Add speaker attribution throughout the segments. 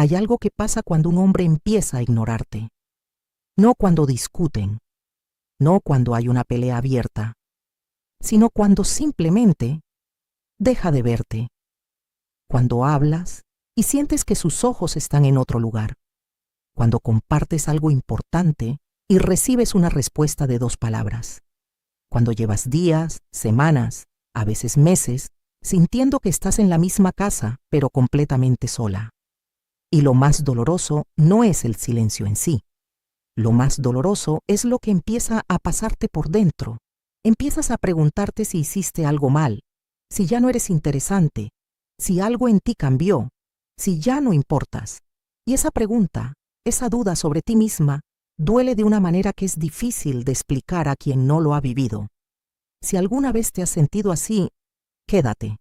Speaker 1: Hay algo que pasa cuando un hombre empieza a ignorarte. No cuando discuten, no cuando hay una pelea abierta, sino cuando simplemente deja de verte. Cuando hablas y sientes que sus ojos están en otro lugar. Cuando compartes algo importante y recibes una respuesta de 2 palabras. Cuando llevas días, semanas, a veces meses, sintiendo que estás en la misma casa, pero completamente sola. Y lo más doloroso no es el silencio en sí. Lo más doloroso es lo que empieza a pasarte por dentro. Empiezas a preguntarte si hiciste algo mal, si ya no eres interesante, si algo en ti cambió, si ya no importas. Y esa pregunta, esa duda sobre ti misma, duele de una manera que es difícil de explicar a quien no lo ha vivido. Si alguna vez te has sentido así, quédate.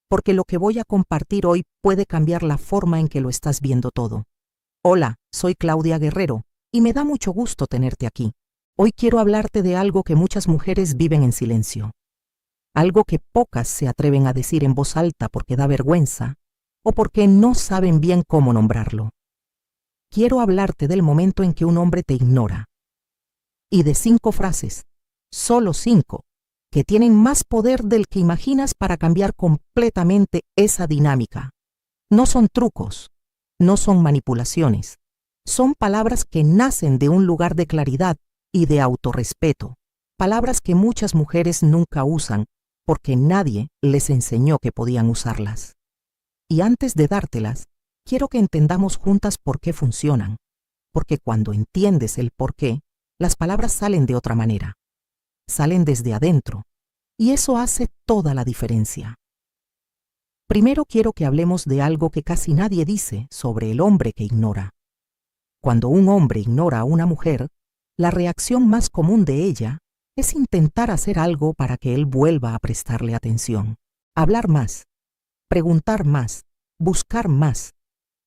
Speaker 1: Porque lo que voy a compartir hoy puede cambiar la forma en que lo estás viendo todo. Hola, soy Claudia Guerrero, y me da mucho gusto tenerte aquí. Hoy quiero hablarte de algo que muchas mujeres viven en silencio. Algo que pocas se atreven a decir en voz alta porque da vergüenza o porque no saben bien cómo nombrarlo. Quiero hablarte del momento en que un hombre te ignora. Y de 5 frases, solo 5, que tienen más poder del que imaginas para cambiar completamente esa dinámica. No son trucos, no son manipulaciones. Son palabras que nacen de un lugar de claridad y de autorrespeto. Palabras que muchas mujeres nunca usan porque nadie les enseñó que podían usarlas. Y antes de dártelas, quiero que entendamos juntas por qué funcionan. Porque cuando entiendes el por qué, las palabras salen de otra manera. Salen desde adentro. Y eso hace toda la diferencia. Primero quiero que hablemos de algo que casi nadie dice sobre el hombre que ignora. Cuando un hombre ignora a una mujer, la reacción más común de ella es intentar hacer algo para que él vuelva a prestarle atención. Hablar más, preguntar más, buscar más,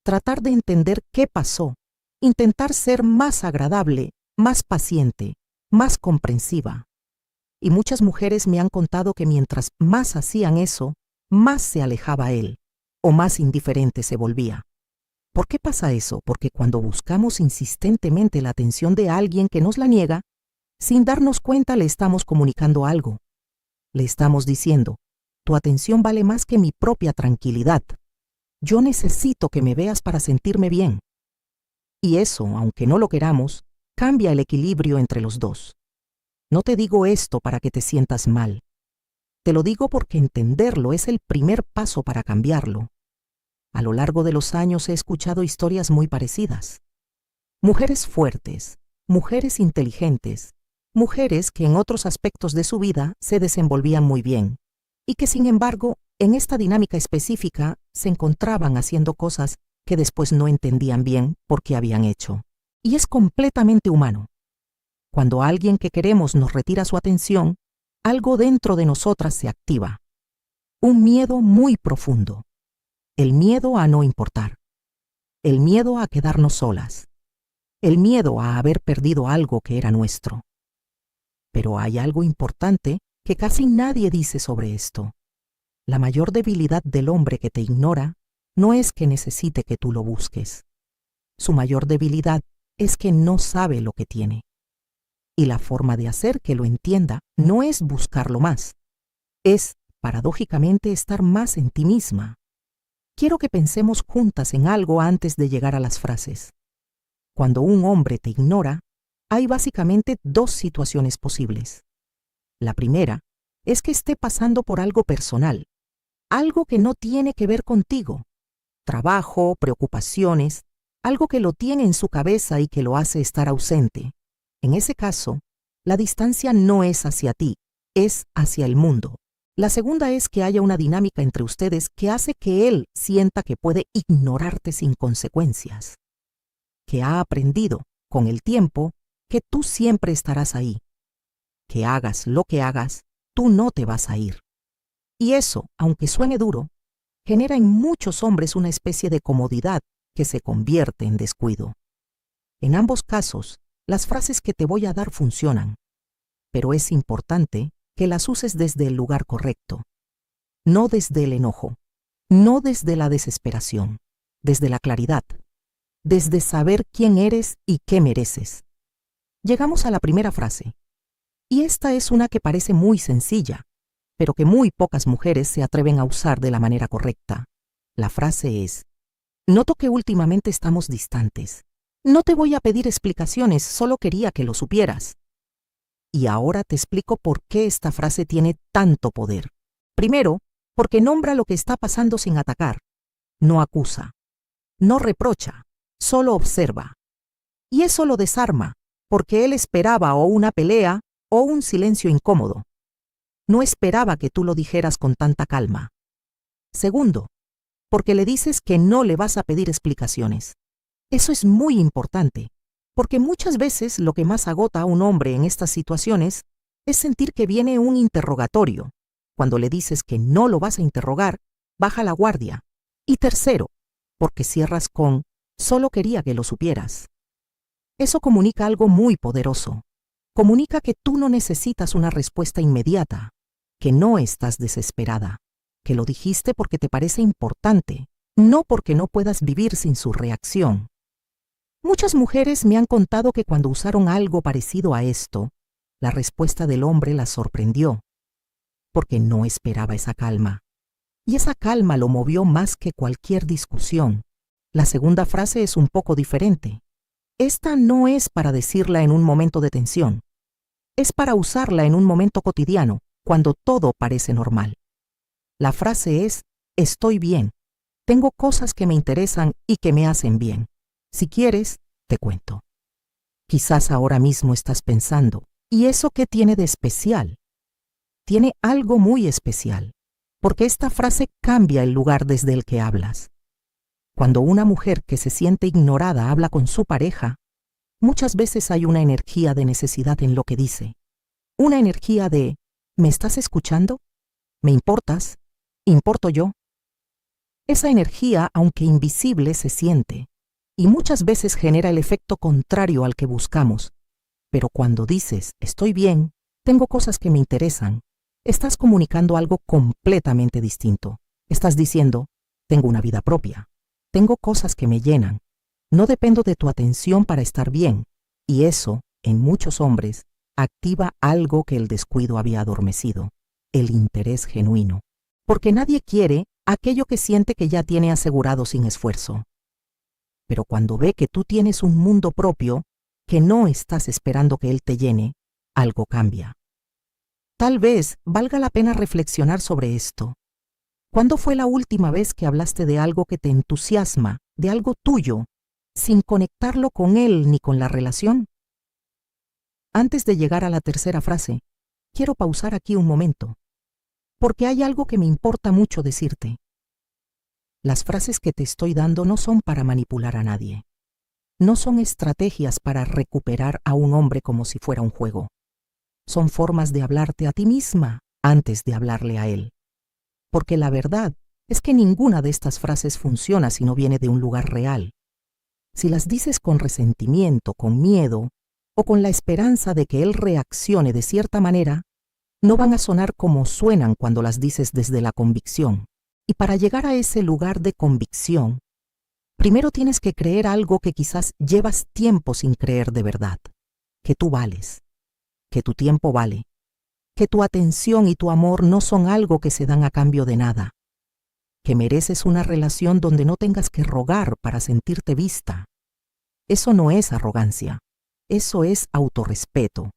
Speaker 1: tratar de entender qué pasó, intentar ser más agradable, más paciente, más comprensiva. Y muchas mujeres me han contado que mientras más hacían eso, más se alejaba él, o más indiferente se volvía. ¿Por qué pasa eso? Porque cuando buscamos insistentemente la atención de alguien que nos la niega, sin darnos cuenta le estamos comunicando algo. Le estamos diciendo, tu atención vale más que mi propia tranquilidad. Yo necesito que me veas para sentirme bien. Y eso, aunque no lo queramos, cambia el equilibrio entre los dos. No te digo esto para que te sientas mal. Te lo digo porque entenderlo es el primer paso para cambiarlo. A lo largo de los años he escuchado historias muy parecidas. Mujeres fuertes, mujeres inteligentes, mujeres que en otros aspectos de su vida se desenvolvían muy bien y que sin embargo en esta dinámica específica se encontraban haciendo cosas que después no entendían bien por qué habían hecho. Y es completamente humano. Cuando alguien que queremos nos retira su atención, algo dentro de nosotras se activa. Un miedo muy profundo. El miedo a no importar. El miedo a quedarnos solas. El miedo a haber perdido algo que era nuestro. Pero hay algo importante que casi nadie dice sobre esto. La mayor debilidad del hombre que te ignora no es que necesite que tú lo busques. Su mayor debilidad es que no sabe lo que tiene. Y la forma de hacer que lo entienda no es buscarlo más. Es, paradójicamente, estar más en ti misma. Quiero que pensemos juntas en algo antes de llegar a las frases. Cuando un hombre te ignora, hay básicamente 2 situaciones posibles. La primera es que esté pasando por algo personal, algo que no tiene que ver contigo. Trabajo, preocupaciones, algo que lo tiene en su cabeza y que lo hace estar ausente. En ese caso, la distancia no es hacia ti, es hacia el mundo. La segunda es que haya una dinámica entre ustedes que hace que él sienta que puede ignorarte sin consecuencias. Que ha aprendido, con el tiempo, que tú siempre estarás ahí. Que hagas lo que hagas, tú no te vas a ir. Y eso, aunque suene duro, genera en muchos hombres una especie de comodidad que se convierte en descuido. En ambos casos, las frases que te voy a dar funcionan, pero es importante que las uses desde el lugar correcto, no desde el enojo, no desde la desesperación. desde la claridad, desde saber quién eres y qué mereces. Llegamos a la primera frase, y esta es una que parece muy sencilla, pero que muy pocas mujeres se atreven a usar de la manera correcta. La frase es: noto que últimamente estamos distantes. No te voy a pedir explicaciones, solo quería que lo supieras. Y ahora te explico por qué esta frase tiene tanto poder. Primero, porque nombra lo que está pasando sin atacar. No acusa, no reprocha, solo observa. Y eso lo desarma, porque él esperaba o una pelea o un silencio incómodo. No esperaba que tú lo dijeras con tanta calma. Segundo, porque le dices que no le vas a pedir explicaciones. Eso es muy importante, porque muchas veces lo que más agota a un hombre en estas situaciones es sentir que viene un interrogatorio. Cuando le dices que no lo vas a interrogar, baja la guardia. Y tercero, porque cierras con: solo quería que lo supieras. Eso comunica algo muy poderoso. Comunica que tú no necesitas una respuesta inmediata, que no estás desesperada, que lo dijiste porque te parece importante, no porque no puedas vivir sin su reacción. Muchas mujeres me han contado que cuando usaron algo parecido a esto, la respuesta del hombre las sorprendió, porque no esperaba esa calma. Y esa calma lo movió más que cualquier discusión. La segunda frase es un poco diferente. Esta no es para decirla en un momento de tensión. Es para usarla en un momento cotidiano, cuando todo parece normal. La frase es: estoy bien. Tengo cosas que me interesan y que me hacen bien. Si quieres, te cuento. Quizás ahora mismo estás pensando: ¿y eso qué tiene de especial? Tiene algo muy especial, porque esta frase cambia el lugar desde el que hablas. Cuando una mujer que se siente ignorada habla con su pareja, muchas veces hay una energía de necesidad en lo que dice. Una energía de: ¿me estás escuchando? ¿Me importas? ¿Importo yo? Esa energía, aunque invisible, se siente, y muchas veces genera el efecto contrario al que buscamos. Pero cuando dices: estoy bien, tengo cosas que me interesan, estás comunicando algo completamente distinto. Estás diciendo: tengo una vida propia, tengo cosas que me llenan, no dependo de tu atención para estar bien. Y eso, en muchos hombres, activa algo que el descuido había adormecido: el interés genuino. Porque nadie quiere aquello que siente que ya tiene asegurado sin esfuerzo. Pero cuando ve que tú tienes un mundo propio, que no estás esperando que él te llene, algo cambia. Tal vez valga la pena reflexionar sobre esto. ¿Cuándo fue la última vez que hablaste de algo que te entusiasma, de algo tuyo, sin conectarlo con él ni con la relación? Antes de llegar a la tercera frase, quiero pausar aquí un momento, porque hay algo que me importa mucho decirte. Las frases que te estoy dando no son para manipular a nadie. No son estrategias para recuperar a un hombre como si fuera un juego. Son formas de hablarte a ti misma antes de hablarle a él. Porque la verdad es que ninguna de estas frases funciona si no viene de un lugar real. Si las dices con resentimiento, con miedo, o con la esperanza de que él reaccione de cierta manera, no van a sonar como suenan cuando las dices desde la convicción. Y para llegar a ese lugar de convicción, primero tienes que creer algo que quizás llevas tiempo sin creer de verdad: que tú vales, que tu tiempo vale, que tu atención y tu amor no son algo que se dan a cambio de nada, que mereces una relación donde no tengas que rogar para sentirte vista. Eso no es arrogancia, eso es autorrespeto.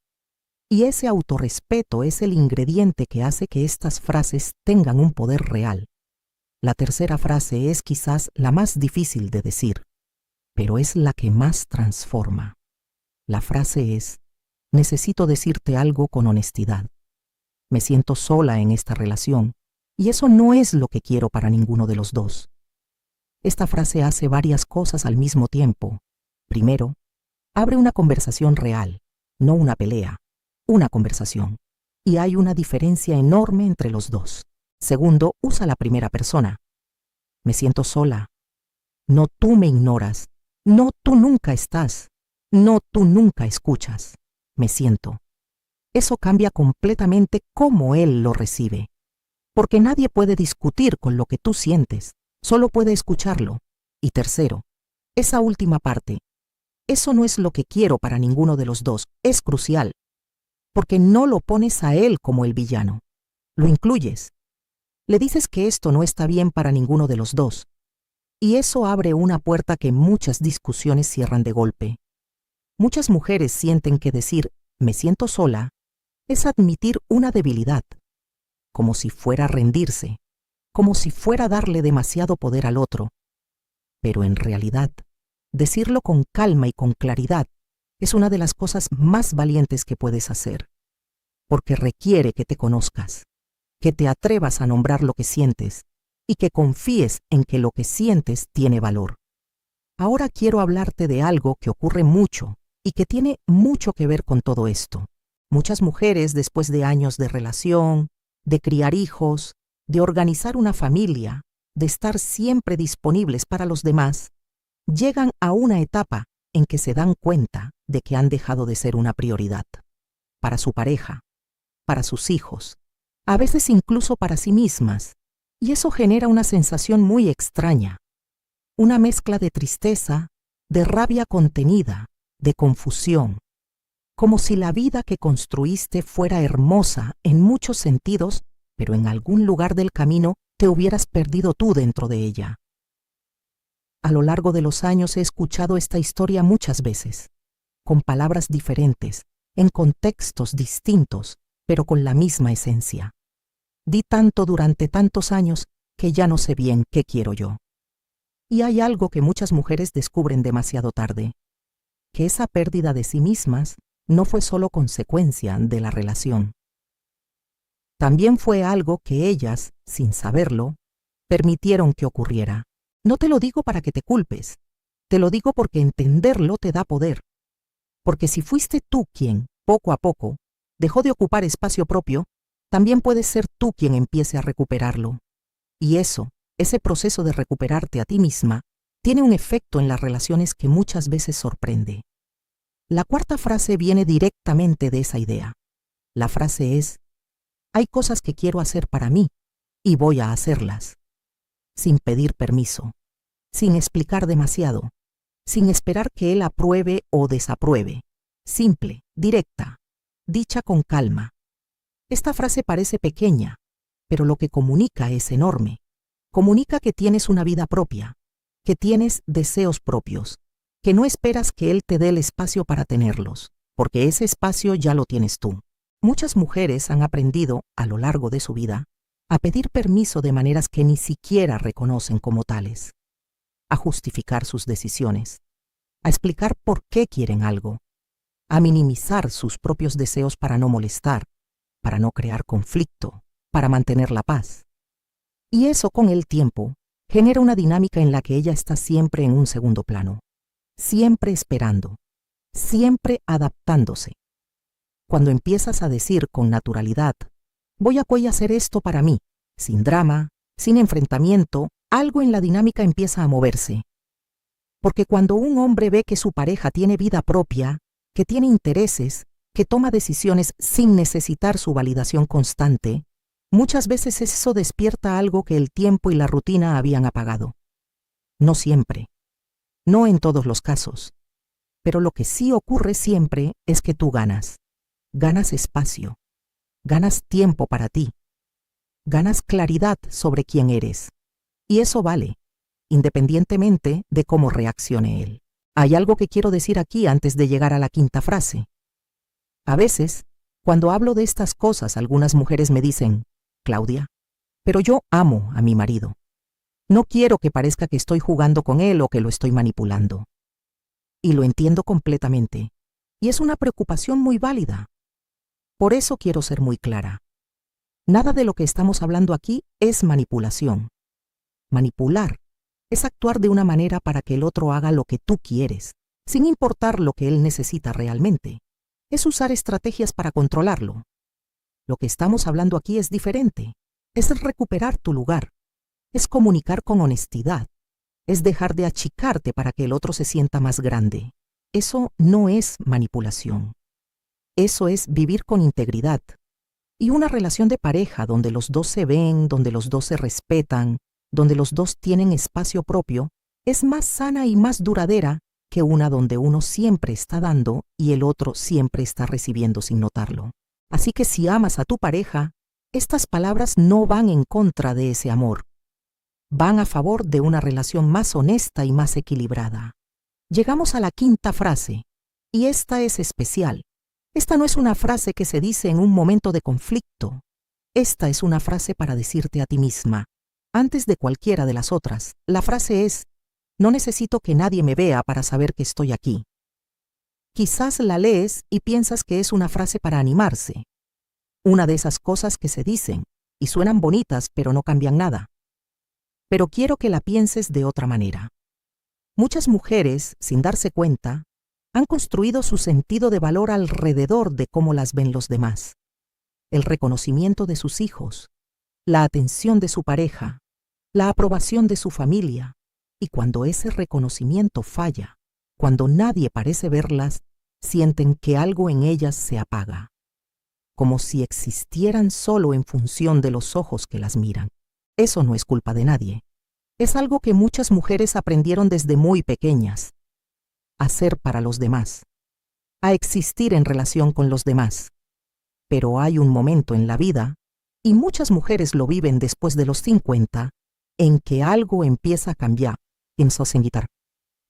Speaker 1: Y ese autorrespeto es el ingrediente que hace que estas frases tengan un poder real. La tercera frase es quizás la más difícil de decir, pero es la que más transforma. La frase es: necesito decirte algo con honestidad. Me siento sola en esta relación, y eso no es lo que quiero para ninguno de los dos. Esta frase hace varias cosas al mismo tiempo. Primero, abre una conversación real, no una pelea, una conversación. Y hay una diferencia enorme entre los dos. Segundo, usa la primera persona. Me siento sola. No, tú me ignoras. No, tú nunca estás. No, tú nunca escuchas. Me siento. Eso cambia completamente cómo él lo recibe. Porque nadie puede discutir con lo que tú sientes, solo puede escucharlo. Y tercero, esa última parte, eso no es lo que quiero para ninguno de los dos, es crucial, porque no lo pones a él como el villano, lo incluyes. Le dices que esto no está bien para ninguno de los dos, y eso abre una puerta que muchas discusiones cierran de golpe. Muchas mujeres sienten que decir «me siento sola» es admitir una debilidad, como si fuera rendirse, como si fuera darle demasiado poder al otro. Pero en realidad, decirlo con calma y con claridad es una de las cosas más valientes que puedes hacer, porque requiere que te conozcas, que te atrevas a nombrar lo que sientes y que confíes en que lo que sientes tiene valor. Ahora quiero hablarte de algo que ocurre mucho y que tiene mucho que ver con todo esto. Muchas mujeres, después de años de relación, de criar hijos, de organizar una familia, de estar siempre disponibles para los demás, llegan a una etapa en que se dan cuenta de que han dejado de ser una prioridad para su pareja, para sus hijos, a veces incluso para sí mismas, y eso genera una sensación muy extraña, una mezcla de tristeza, de rabia contenida, de confusión, como si la vida que construiste fuera hermosa en muchos sentidos, pero en algún lugar del camino te hubieras perdido tú dentro de ella. A lo largo de los años he escuchado esta historia muchas veces, con palabras diferentes, en contextos distintos, pero con la misma esencia. Di tanto durante tantos años que ya no sé bien qué quiero yo. Y hay algo que muchas mujeres descubren demasiado tarde, que esa pérdida de sí mismas no fue solo consecuencia de la relación. También fue algo que ellas, sin saberlo, permitieron que ocurriera. No te lo digo para que te culpes, te lo digo porque entenderlo te da poder. Porque si fuiste tú quien, poco a poco, dejó de ocupar espacio propio, también puedes ser tú quien empiece a recuperarlo. Y ese proceso de recuperarte a ti misma, tiene un efecto en las relaciones que muchas veces sorprende. La cuarta frase viene directamente de esa idea. La frase es: hay cosas que quiero hacer para mí, y voy a hacerlas. Sin pedir permiso, sin explicar demasiado, sin esperar que él apruebe o desapruebe. Simple, directa, dicha con calma. Esta frase parece pequeña, pero lo que comunica es enorme. Comunica que tienes una vida propia, que tienes deseos propios, que no esperas que él te dé el espacio para tenerlos, porque ese espacio ya lo tienes tú. Muchas mujeres han aprendido, a lo largo de su vida, a pedir permiso de maneras que ni siquiera reconocen como tales, a justificar sus decisiones, a explicar por qué quieren algo, a minimizar sus propios deseos para no molestar, para no crear conflicto, para mantener la paz. Y eso, con el tiempo, genera una dinámica en la que ella está siempre en un segundo plano, siempre esperando, siempre adaptándose. Cuando empiezas a decir con naturalidad, voy a hacer esto para mí, sin drama, sin enfrentamiento, algo en la dinámica empieza a moverse. Porque cuando un hombre ve que su pareja tiene vida propia, que tiene intereses, que toma decisiones sin necesitar su validación constante, muchas veces eso despierta algo que el tiempo y la rutina habían apagado. No siempre, no en todos los casos, pero lo que sí ocurre siempre es que tú ganas. Ganas espacio, ganas tiempo para ti, ganas claridad sobre quién eres. Y eso vale, independientemente de cómo reaccione él. Hay algo que quiero decir aquí antes de llegar a la quinta frase. A veces, cuando hablo de estas cosas, algunas mujeres me dicen: Claudia, pero yo amo a mi marido. No quiero que parezca que estoy jugando con él o que lo estoy manipulando. Y lo entiendo completamente. Y es una preocupación muy válida. Por eso quiero ser muy clara. Nada de lo que estamos hablando aquí es manipulación. Manipular es actuar de una manera para que el otro haga lo que tú quieres, sin importar lo que él necesita realmente. Es usar estrategias para controlarlo. Lo que estamos hablando aquí es diferente. Es recuperar tu lugar. Es comunicar con honestidad. Es dejar de achicarte para que el otro se sienta más grande. Eso no es manipulación. Eso es vivir con integridad. Y una relación de pareja donde los dos se ven, donde los dos se respetan, donde los dos tienen espacio propio, es más sana y más duradera que una donde uno siempre está dando y el otro siempre está recibiendo sin notarlo. Así que si amas a tu pareja, estas palabras no van en contra de ese amor. Van a favor de una relación más honesta y más equilibrada. Llegamos a la quinta frase, y esta es especial. Esta no es una frase que se dice en un momento de conflicto. Esta es una frase para decirte a ti misma, antes de cualquiera de las otras. La frase es: no necesito que nadie me vea para saber que estoy aquí. Quizás la lees y piensas que es una frase para animarse. Una de esas cosas que se dicen y suenan bonitas pero no cambian nada. Pero quiero que la pienses de otra manera. Muchas mujeres, sin darse cuenta, han construido su sentido de valor alrededor de cómo las ven los demás. El reconocimiento de sus hijos, la atención de su pareja, la aprobación de su familia. Y cuando ese reconocimiento falla, cuando nadie parece verlas, sienten que algo en ellas se apaga, como si existieran solo en función de los ojos que las miran. Eso no es culpa de nadie. Es algo que muchas mujeres aprendieron desde muy pequeñas. A ser para los demás. A existir en relación con los demás. Pero hay un momento en la vida, y muchas mujeres lo viven después de los 50, en que algo empieza a cambiar. Pienso en guitarra.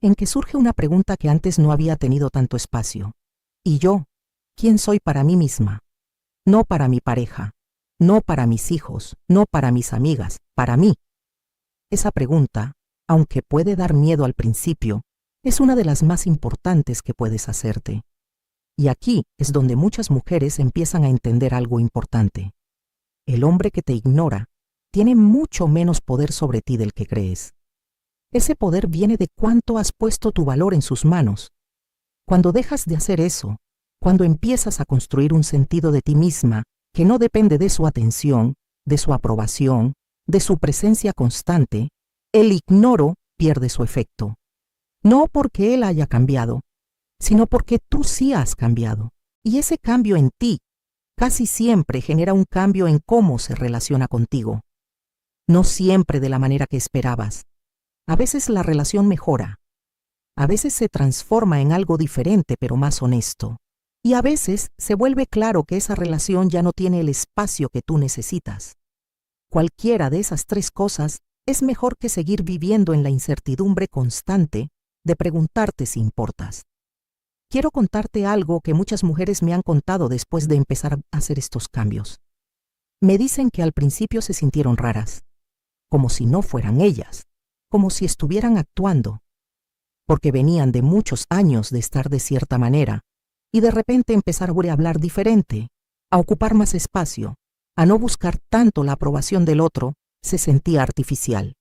Speaker 1: En que surge una pregunta que antes no había tenido tanto espacio. ¿Y yo? ¿Quién soy para mí misma? No para mi pareja, no para mis hijos, no para mis amigas, para mí. Esa pregunta, aunque puede dar miedo al principio, es una de las más importantes que puedes hacerte. Y aquí es donde muchas mujeres empiezan a entender algo importante. El hombre que te ignora tiene mucho menos poder sobre ti del que crees. Ese poder viene de cuánto has puesto tu valor en sus manos. Cuando dejas de hacer eso, cuando empiezas a construir un sentido de ti misma que no depende de su atención, de su aprobación, de su presencia constante, el ignoro pierde su efecto. No porque él haya cambiado, sino porque tú sí has cambiado. Y ese cambio en ti casi siempre genera un cambio en cómo se relaciona contigo. No siempre de la manera que esperabas. A veces la relación mejora. A veces se transforma en algo diferente pero más honesto. Y a veces se vuelve claro que esa relación ya no tiene el espacio que tú necesitas. Cualquiera de esas tres cosas es mejor que seguir viviendo en la incertidumbre constante de preguntarte si importas. Quiero contarte algo que muchas mujeres me han contado después de empezar a hacer estos cambios. Me dicen que al principio se sintieron raras, como si no fueran ellas, como si estuvieran actuando, porque venían de muchos años de estar de cierta manera, y de repente empezar a hablar diferente, a ocupar más espacio, a no buscar tanto la aprobación del otro, se sentía artificial.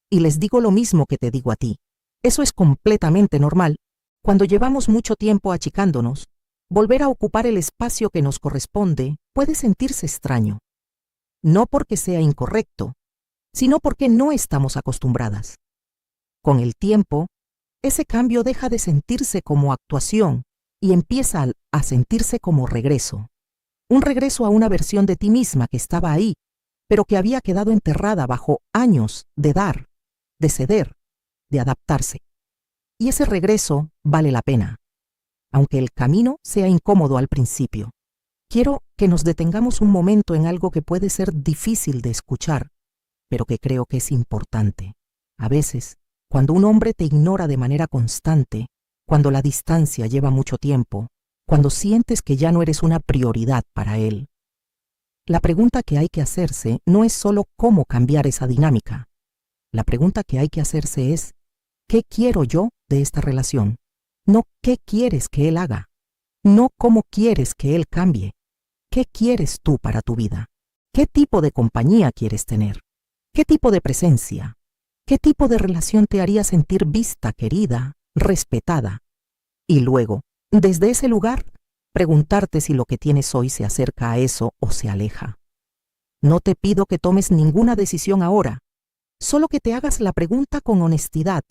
Speaker 1: Y les digo lo mismo que te digo a ti. Eso es completamente normal. Cuando llevamos mucho tiempo achicándonos, volver a ocupar el espacio que nos corresponde puede sentirse extraño. No porque sea incorrecto, sino porque no estamos acostumbradas. Con el tiempo, ese cambio deja de sentirse como actuación y empieza a sentirse como regreso. Un regreso a una versión de ti misma que estaba ahí, pero que había quedado enterrada bajo años de dar, de ceder, de adaptarse. Y ese regreso vale la pena, aunque el camino sea incómodo al principio. Quiero que nos detengamos un momento en algo que puede ser difícil de escuchar, pero que creo que es importante. A veces, cuando un hombre te ignora de manera constante, cuando la distancia lleva mucho tiempo, cuando sientes que ya no eres una prioridad para él, la pregunta que hay que hacerse no es solo cómo cambiar esa dinámica. La pregunta que hay que hacerse es, ¿qué quiero yo de esta relación? No qué quieres que él haga, no cómo quieres que él cambie. ¿Qué quieres tú para tu vida? ¿Qué tipo de compañía quieres tener? ¿Qué tipo de presencia? ¿Qué tipo de relación te haría sentir vista, querida, respetada? Y luego, desde ese lugar, preguntarte si lo que tienes hoy se acerca a eso o se aleja. No te pido que tomes ninguna decisión ahora, solo que te hagas la pregunta con honestidad,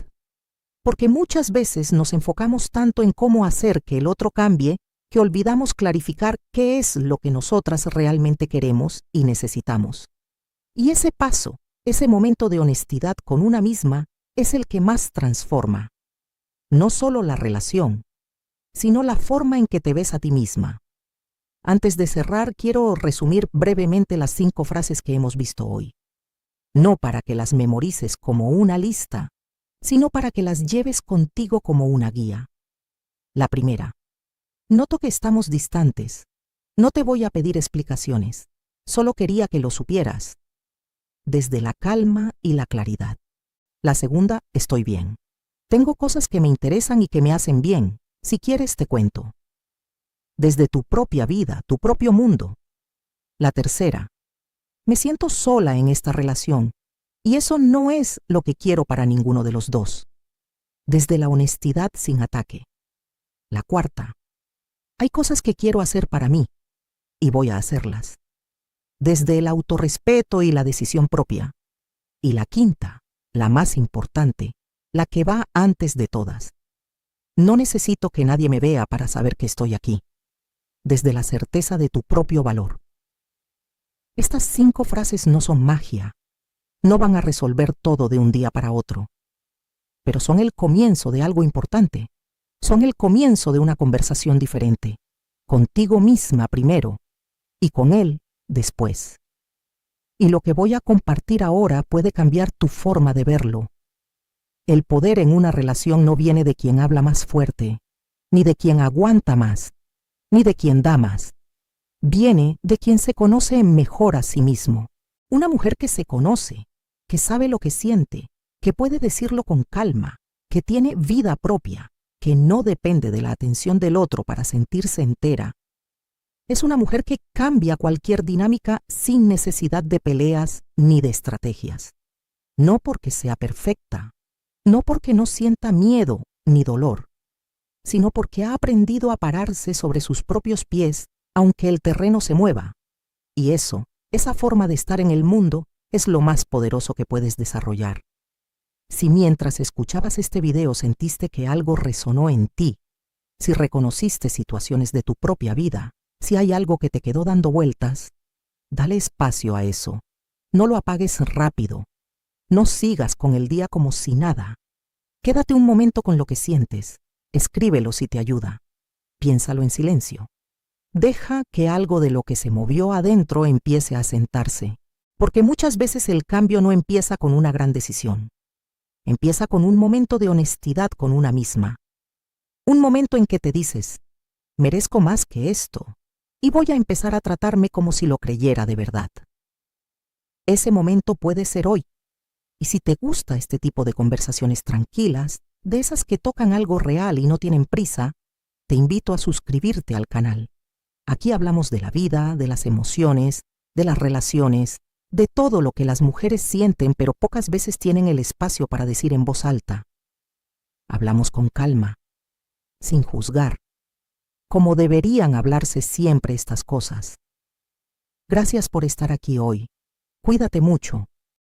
Speaker 1: porque muchas veces nos enfocamos tanto en cómo hacer que el otro cambie que olvidamos clarificar qué es lo que nosotras realmente queremos y necesitamos. Y ese paso, ese momento de honestidad con una misma, es el que más transforma, no solo la relación, sino la forma en que te ves a ti misma. Antes de cerrar, quiero resumir brevemente las 5 frases que hemos visto hoy. No para que las memorices como una lista, sino para que las lleves contigo como una guía. La primera. Noto que estamos distantes. No te voy a pedir explicaciones. Solo quería que lo supieras. Desde la calma y la claridad. La segunda, estoy bien. Tengo cosas que me interesan y que me hacen bien. Si quieres, te cuento. Desde tu propia vida, tu propio mundo. La tercera, me siento sola en esta relación y eso no es lo que quiero para ninguno de los dos. Desde la honestidad sin ataque. La cuarta, hay cosas que quiero hacer para mí y voy a hacerlas. Desde el autorrespeto y la decisión propia. Y la quinta, la más importante, la que va antes de todas. No necesito que nadie me vea para saber que estoy aquí. Desde la certeza de tu propio valor. Estas 5 frases no son magia, no van a resolver todo de un día para otro, pero son el comienzo de algo importante, son el comienzo de una conversación diferente, contigo misma primero y con él después. Y lo que voy a compartir ahora puede cambiar tu forma de verlo. El poder en una relación no viene de quien habla más fuerte, ni de quien aguanta más, ni de quien da más. Viene de quien se conoce mejor a sí mismo. Una mujer que se conoce, que sabe lo que siente, que puede decirlo con calma, que tiene vida propia, que no depende de la atención del otro para sentirse entera. Es una mujer que cambia cualquier dinámica sin necesidad de peleas ni de estrategias. No porque sea perfecta, no porque no sienta miedo ni dolor, sino porque ha aprendido a pararse sobre sus propios pies aunque el terreno se mueva. Y eso, esa forma de estar en el mundo, es lo más poderoso que puedes desarrollar. Si mientras escuchabas este video sentiste que algo resonó en ti, si reconociste situaciones de tu propia vida, si hay algo que te quedó dando vueltas, dale espacio a eso. No lo apagues rápido. No sigas con el día como si nada. Quédate un momento con lo que sientes. Escríbelo si te ayuda. Piénsalo en silencio. Deja que algo de lo que se movió adentro empiece a sentarse, porque muchas veces el cambio no empieza con una gran decisión. Empieza con un momento de honestidad con una misma. Un momento en que te dices, merezco más que esto, y voy a empezar a tratarme como si lo creyera de verdad. Ese momento puede ser hoy. Y si te gusta este tipo de conversaciones tranquilas, de esas que tocan algo real y no tienen prisa, te invito a suscribirte al canal. Aquí hablamos de la vida, de las emociones, de las relaciones, de todo lo que las mujeres sienten pero pocas veces tienen el espacio para decir en voz alta. Hablamos con calma, sin juzgar, como deberían hablarse siempre estas cosas. Gracias por estar aquí hoy. Cuídate mucho